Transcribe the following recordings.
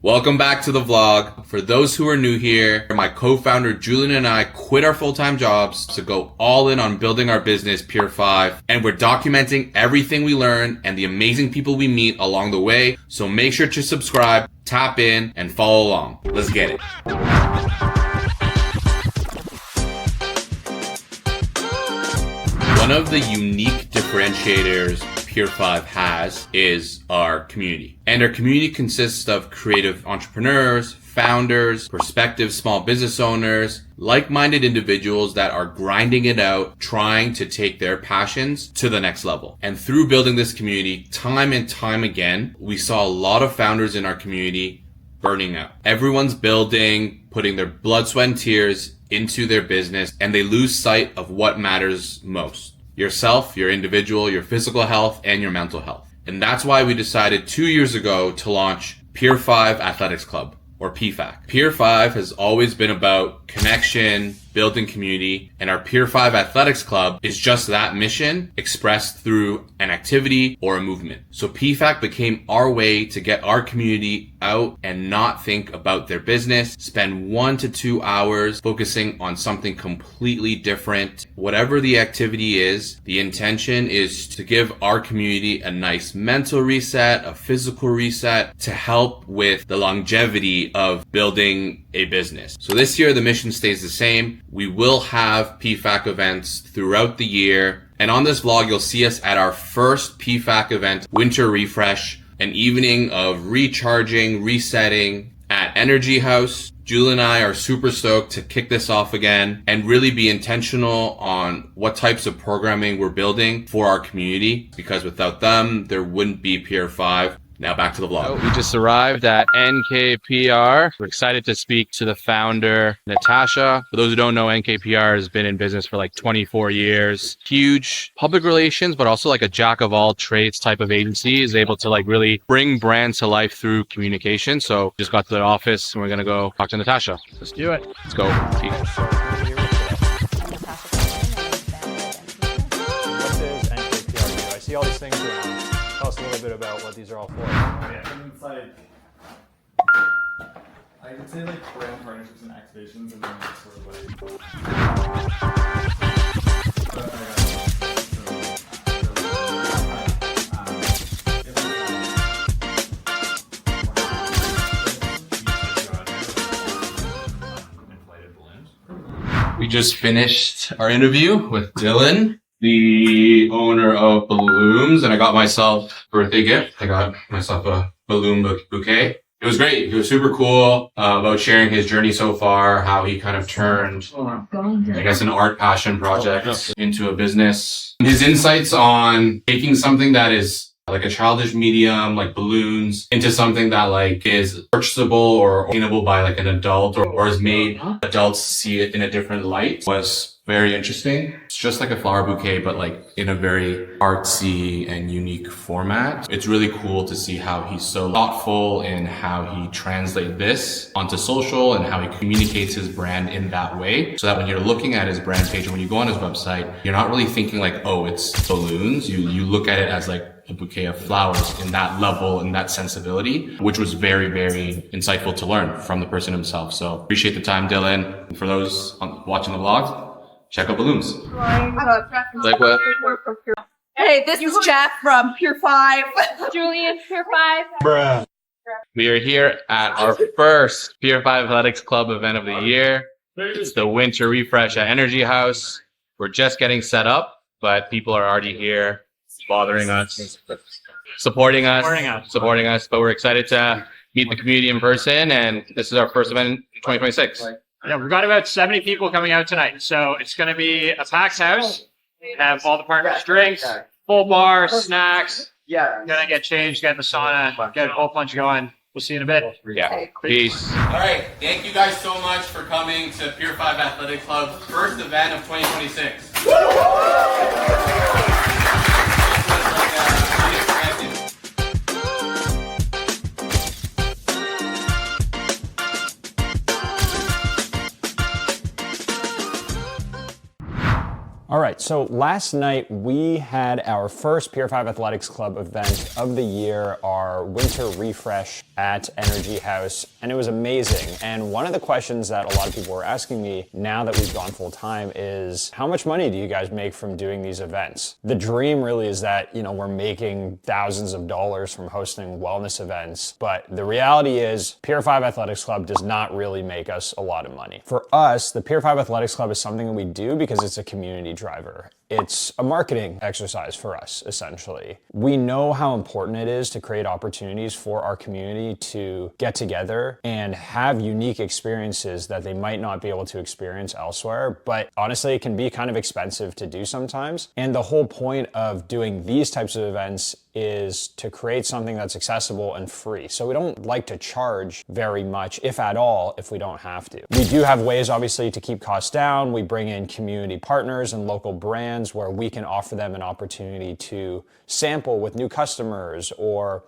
Welcome back to the vlog. For those who are new here, my co-founder Julian and I quit our full-time jobs to go all in on building our business, Pier 5, and we're documenting everything we learn and the amazing people we meet along the way. So make sure to subscribe, tap in, and follow along. Let's get it. One of the unique differentiators Pier 5 has is our community. And our community consists of creative entrepreneurs, founders, prospective small business owners, like-minded individuals that are grinding it out, trying to take their passions to the next level. And through building this community, time and time again, we saw a lot of founders in our community burning out. Everyone's building, putting their blood, sweat, and tears into their business, and they lose sight of what matters most. Yourself, your individual, your physical health, and your mental health. And that's why we decided 2 years ago to launch Pier 5 Athletics Club, or PFAC. Pier 5 has always been about connection, building community, and our Pier 5 Athletics Club is just that mission expressed through an activity or a movement. So PFAC became our way to get our community out and not think about their business, spend 1 to 2 hours focusing on something completely different. Whatever the activity is, the intention is to give our community a nice mental reset, a physical reset to help with the longevity of building a business. So this year, the mission stays the same. We will have PFAC events throughout the year. And on this vlog, you'll see us at our first PFAC event, Winter Refresh, an evening of recharging, resetting at Energy House. Julie and I are super stoked to kick this off again and really be intentional on what types of programming we're building for our community, because without them, there wouldn't be Pier 5. Now back to the vlog. We just arrived at NKPR. We're excited to speak to the founder, Natasha. For those who don't know, NKPR has been in business for like 24 years. Huge public relations, but also like a jack of all trades type of agency, is able to like really bring brands to life through communication. So just got to the office and we're going to go talk to Natasha. Let's do it. Let's go. What is NKPR do? I see all these things around. Tell us a little bit about what these are all for. Yeah, it's like, I would say like brand partnerships and activations, and then like sort of like. We just finished our interview with Dylan, the owner of Balloons, and I got myself a birthday gift. I got myself a balloon bouquet. It was great. He was super cool about sharing his journey so far, how he kind of turned, I guess, an art passion project into a business. His insights on taking something that is like a childish medium, like balloons, into something that like is purchasable or attainable by like an adult or has made adults see it in a different light was very interesting. It's just like a flower bouquet, but like in a very artsy and unique format. It's really cool to see how he's so thoughtful in how he translates this onto social and how he communicates his brand in that way. So that when you're looking at his brand page and when you go on his website, you're not really thinking like, oh, it's balloons. You look at it as like a bouquet of flowers in that level and that sensibility, which was very, very insightful to learn from the person himself. So appreciate the time, Dylan. And for those watching the vlog, check out Balloons. Like what? Hey, this is Jeff from Pier 5. Julian, Pier 5. Bruh. We are here at our first Pier 5 Athletics Club event of the year. It's the Winter Refresh at Energy House. We're just getting set up, but people are already here bothering us, supporting us. But we're excited to meet the community in person, and this is our first event in 2026. Yeah, we've got about 70 people coming out tonight, so it's going to be a packed house. Have all the partners drinks, full bar, snacks. Yeah, gonna get changed, get in the sauna, get a whole bunch going. We'll see you in a bit. Yeah. Peace. All right. Thank you guys so much for coming to Pier 5 Athletic Club's first event of 2026. All right, so last night we had our first Pier 5 Athletics Club event of the year, our winter refresh at Energy House, and it was amazing. And one of the questions that a lot of people were asking me now that we've gone full time is, how much money do you guys make from doing these events? The dream really is that, we're making thousands of dollars from hosting wellness events, but the reality is Pier 5 Athletics Club does not really make us a lot of money. For us, the Pier 5 Athletics Club is something that we do because it's a community driver. It's a marketing exercise for us, essentially. We know how important it is to create opportunities for our community to get together and have unique experiences that they might not be able to experience elsewhere. But honestly, it can be kind of expensive to do sometimes. And the whole point of doing these types of events is to create something that's accessible and free. So we don't like to charge very much, if at all, if we don't have to. We do have ways, obviously, to keep costs down. We bring in community partners and local brands where we can offer them an opportunity to sample with new customers or,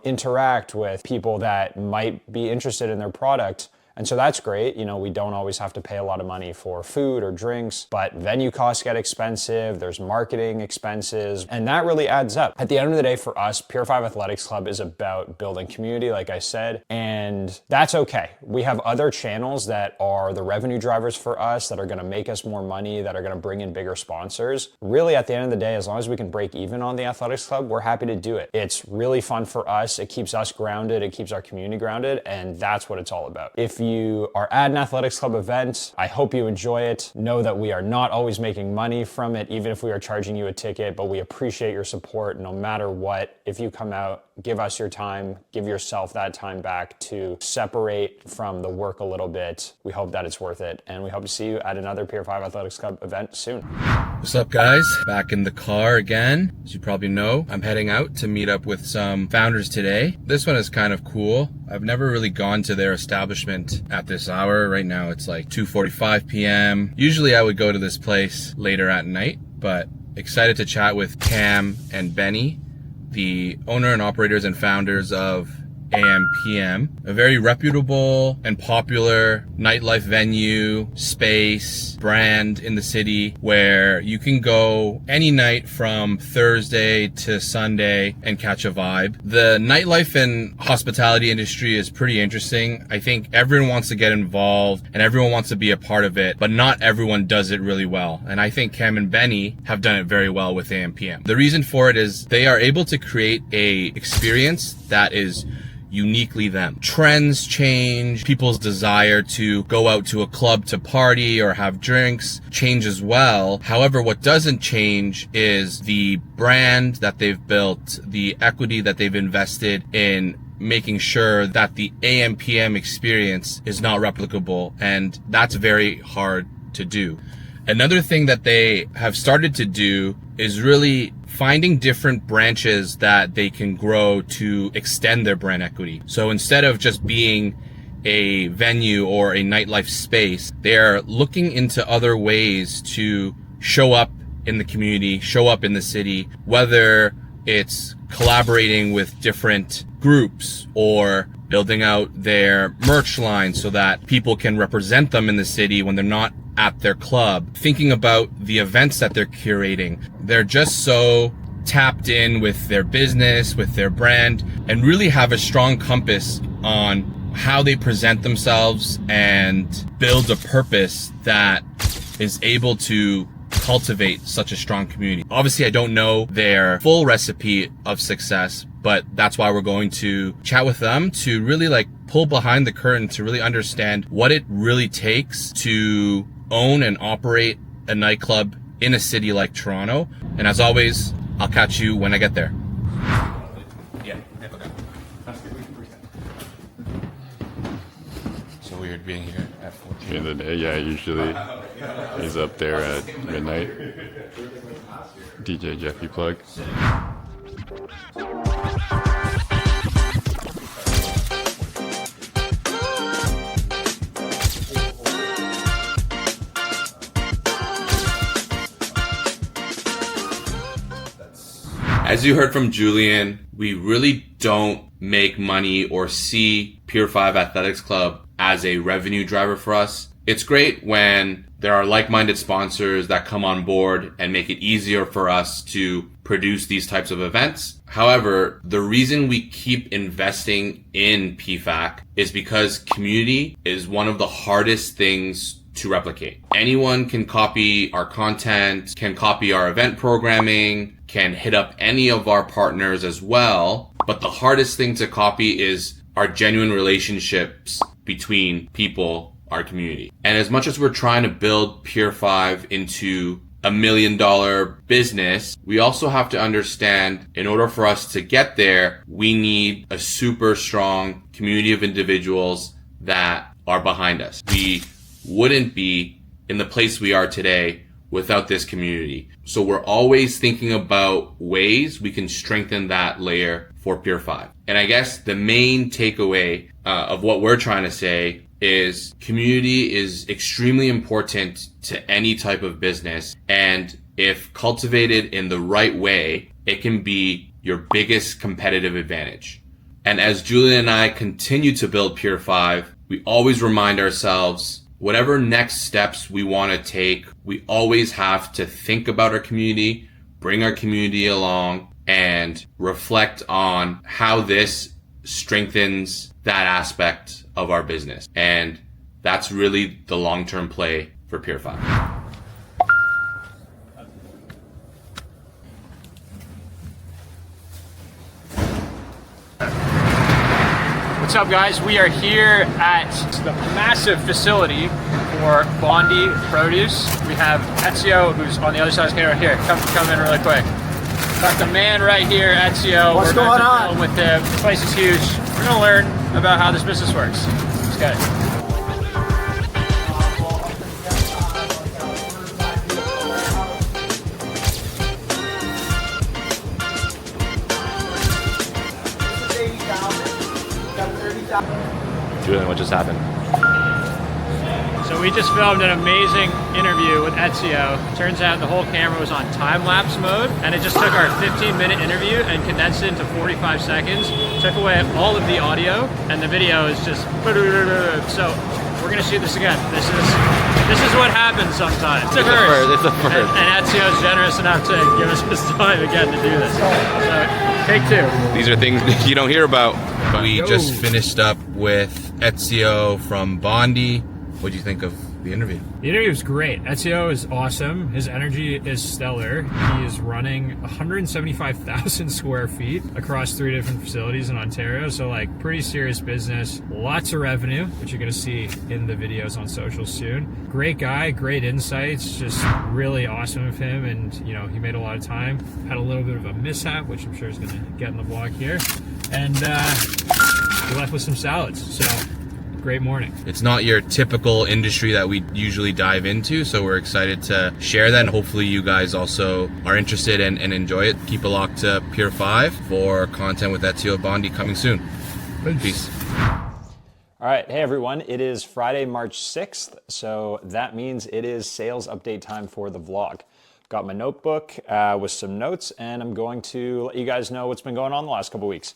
interact with people that might be interested in their product. And so that's great. We don't always have to pay a lot of money for food or drinks, but venue costs get expensive. There's marketing expenses, and that really adds up. At the end of the day, for us, Pier 5 Athletics Club is about building community, like I said, and that's okay. We have other channels that are the revenue drivers for us that are going to make us more money, that are going to bring in bigger sponsors. Really, at the end of the day, as long as we can break even on the Athletics Club, we're happy to do it. It's really fun for us. It keeps us grounded. It keeps our community grounded, and that's what it's all about. If you are at an Athletics Club event, I hope you enjoy it. Know that we are not always making money from it, even if we are charging you a ticket, but we appreciate your support no matter what. If you come out, give us your time, give yourself that time back to separate from the work a little bit. We hope that it's worth it, and we hope to see you at another Pier 5 Athletics Club event soon. What's up, guys? Back in the car again. As you probably know, I'm heading out to meet up with some founders today. This one is kind of cool. I've never really gone to their establishment at this hour. Right now it's like 2:45 p.m. Usually I would go to this place later at night, but excited to chat with Cam and Benny, the owner and operators and founders of AM/PM, a very reputable and popular nightlife venue, space, brand in the city where you can go any night from Thursday to Sunday and catch a vibe. The nightlife and hospitality industry is pretty interesting. I think everyone wants to get involved and everyone wants to be a part of it, but not everyone does it really well. And I think Cam and Benny have done it very well with AM/PM. The reason for it is they are able to create a experience that is uniquely them. Trends change, people's desire to go out to a club to party or have drinks change as well. However, what doesn't change is the brand that they've built, the equity that they've invested in making sure that the AM/PM experience is not replicable, and that's very hard to do. Another thing that they have started to do is really finding different branches that they can grow to extend their brand equity. So instead of just being a venue or a nightlife space, they're looking into other ways to show up in the community, show up in the city, whether it's collaborating with different groups or building out their merch line so that people can represent them in the city when they're not at their club, thinking about the events that they're curating. They're just so tapped in with their business, with their brand, and really have a strong compass on how they present themselves and build a purpose that is able to cultivate such a strong community. Obviously, I don't know their full recipe of success, but that's why we're going to chat with them to really pull behind the curtain to really understand what it really takes to own and operate a nightclub in a city like Toronto. And as always, I'll catch you when I get there. Yeah, okay. So weird being here at 14. In the day, yeah, usually he's up there at midnight. DJ Jeffy plug. As you heard from Julian, we really don't make money or see Pier 5 Athletics Club as a revenue driver for us. It's great when there are like-minded sponsors that come on board and make it easier for us to produce these types of events. However, the reason we keep investing in PFAC is because community is one of the hardest things to replicate. Anyone can copy our content, can copy our event programming, can hit up any of our partners as well. But the hardest thing to copy is our genuine relationships between people, our community. And as much as we're trying to build Pier 5 into $1 million business, we also have to understand in order for us to get there, we need a super strong community of individuals that are behind us. We wouldn't be in the place we are today without this community. So we're always thinking about ways we can strengthen that layer for Pier 5. And I guess the main takeaway of what we're trying to say is community is extremely important to any type of business. And if cultivated in the right way, it can be your biggest competitive advantage. And as Julian and I continue to build Pier 5, we always remind ourselves whatever next steps we want to take, we always have to think about our community, bring our community along, and reflect on how this strengthens that aspect of our business. And that's really the long-term play for Pier 5. What's up, guys? We are here at the massive facility for Bondi Produce. We have Ezio, who's on the other side of the camera. Here, come in really quick. Got the man right here, Ezio. What's going on? With him. The place is huge. We're gonna learn about how this business works. Let's get it. Julian, what just happened? So we just filmed an amazing interview with Ezio. Turns out the whole camera was on time-lapse mode, and it just took our 15-minute interview and condensed it into 45 seconds. Took away all of the audio, and the video is just... So we're gonna shoot this again. This is what happens sometimes. It's a first. And Ezio's generous enough to give us his time again to do this. So take two. These are things you don't hear about. We just finished up with Ezio from Bondi. What do you think of the interview? The interview was great. Ezio is awesome. His energy is stellar. He is running 175,000 square feet across 3 different facilities in Ontario. So like pretty serious business, lots of revenue, which you're gonna see in the videos on social soon. Great guy, great insights, just really awesome of him. And you know, he made a lot of time, had a little bit of a mishap, which I'm sure is gonna get in the vlog here. And we left with some salads. So great morning. It's not your typical industry that we usually dive into, so we're excited to share that, and hopefully you guys also are interested and enjoy it. Keep it locked to Pier 5 for content with Ezio Bondi coming soon. Peace. All right, hey everyone, it is Friday, March 6th, so that means it is sales update time for the vlog. Got my notebook with some notes, and I'm going to let you guys know what's been going on the last couple weeks.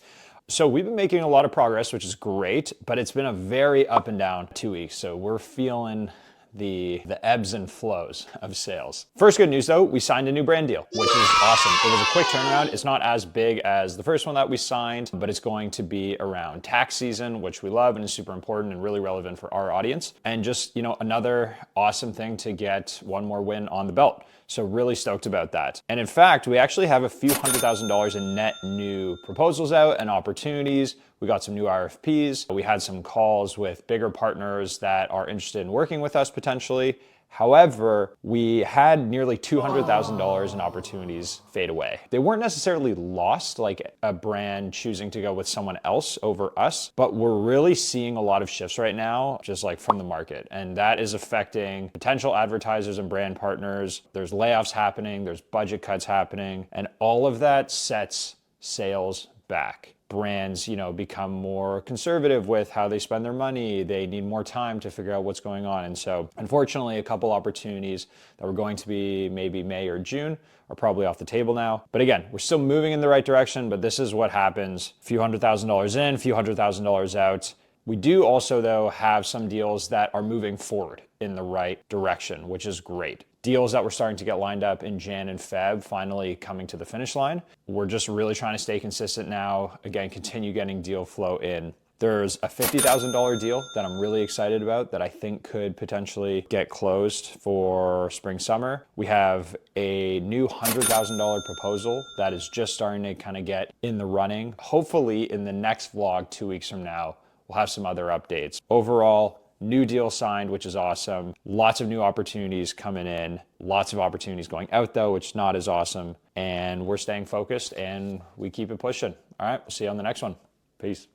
So we've been making a lot of progress, which is great, but it's been a very up and down 2 weeks. So we're feeling the ebbs and flows of sales. First good news though, we signed a new brand deal, which is awesome. It was a quick turnaround. It's not as big as the first one that we signed, but it's going to be around tax season, which we love and is super important and really relevant for our audience. And just, you know, another awesome thing to get one more win on the belt. So really stoked about that. And in fact, we actually have a few $100,000 in net new proposals out and opportunities. We got some new RFPs. We had some calls with bigger partners that are interested in working with us potentially. However, we had nearly $200,000 in opportunities fade away. They weren't necessarily lost, like a brand choosing to go with someone else over us, but we're really seeing a lot of shifts right now, just like from the market. And that is affecting potential advertisers and brand partners. There's layoffs happening, there's budget cuts happening, and all of that sets sales back. Brands, you know, become more conservative with how they spend their money. They need more time to figure out what's going on. And so unfortunately, a couple opportunities that were going to be maybe May or June are probably off the table now. But again, we're still moving in the right direction, but this is what happens. A few $100,000 in, a few $100,000 out. We do also, though, have some deals that are moving forward in the right direction, which is great. Deals that we're starting to get lined up in Jan and Feb finally coming to the finish line. We're just really trying to stay consistent now. Again, continue getting deal flow in. There's a $50,000 deal that I'm really excited about that I think could potentially get closed for spring summer. We have a new $100,000 proposal that is just starting to kind of get in the running. Hopefully in the next vlog 2 weeks from now, we'll have some other updates. Overall, new deal signed, which is awesome. Lots of new opportunities coming in. Lots of opportunities going out though, which is not as awesome. And we're staying focused and we keep it pushing. All right, we'll see you on the next one. Peace.